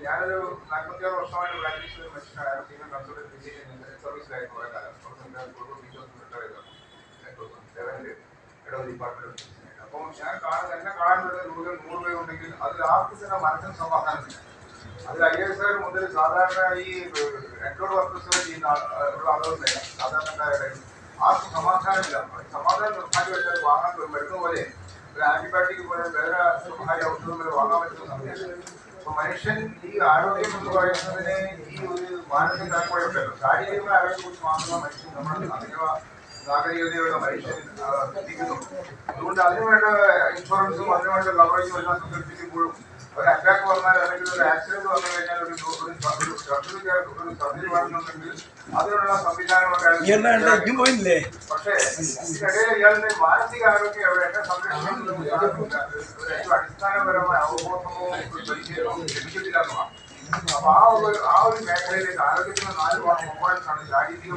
ഞാനൊരു 46 വർഷമായിട്ട് പ്രാക്ടീസ് ചെയ്ത മനുഷ്യനായ സീനിയർ കൺസൾട്ടന്റ് ഫിസിഷ്യൻ സർവീസിലായിരുന്നു കുറെ കാലം. ഇടവ് ഡിപ്പാർട്ട്മെന്റ്. അപ്പം ഞാൻ എന്നെ കാണുന്നത് 100 പേരുണ്ടെങ്കിൽ അതിൽ ആർക്കും തന്നെ മനസ്സിന് സമാധാനമില്ല. അതിൽ IAS മുതൽ സാധാരണ ഈ എൻറോൾ വർക്കേഴ്സ് ചെയ്യുന്ന ഉള്ള ആളുകളില്ല, സാധാരണക്കാരുടെ ആർക്കും സമാധാനമില്ല. സമാധാനം നിർമ്മാറ്റി വെച്ചാൽ വാങ്ങാൻ മരുന്ന് പോലെ ഒരു ആന്റിബയോട്ടിക് പോലെ വേറെ സ്വകാര്യ ഔഷധം പോലെ വാങ്ങാൻ പറ്റുന്ന സമയത്ത് അപ്പൊ മനുഷ്യൻ ഈ ആരോഗ്യം എന്ന് പറയുന്നതിന് ഈ ഒരു മാനസിക ആരോഗ്യമല്ലോ, ശാരീരിക ആരോഗ്യം കുറിച്ച് മാത്രമേ മനുഷ്യൻ നമ്മൾ അഥവാ നാഗരികതയുടെ മനുഷ്യൻ ചിന്തിക്കുന്നു. അതുകൊണ്ട് അതിനുവേണ്ട ഇൻഷുറൻസും അതിനുവേണ്ട കവറേജും എല്ലാം സംഘടിപ്പിക്കുമ്പോഴും ഒരു അറ്റാക്ക് വന്നാൽ അല്ലെങ്കിൽ ഒരു ആക്സിഡന്റ് വന്നു കഴിഞ്ഞാൽ ഒരു സർജറി വേണമെന്നുണ്ടെങ്കിൽ അതിനുള്ള സംവിധാനമൊക്കെ. പക്ഷേ ഇതിനിടയിൽ ഇയാളുടെ മാനസിക ആരോഗ്യം എവിടെ സംരക്ഷിക്കുന്നതിന് ഏറ്റവും അടിസ്ഥാനപരമായ അവബോധമോ പരിശീലനമോ ലഭിച്ചിട്ടില്ല എന്നതാണ്. അപ്പൊ ആ ഒരു മേഖലയിലേക്ക് ആരോഗ്യത്തിന് 4 കോമ്പണൻസ് ആണ്: ശാരീരികം,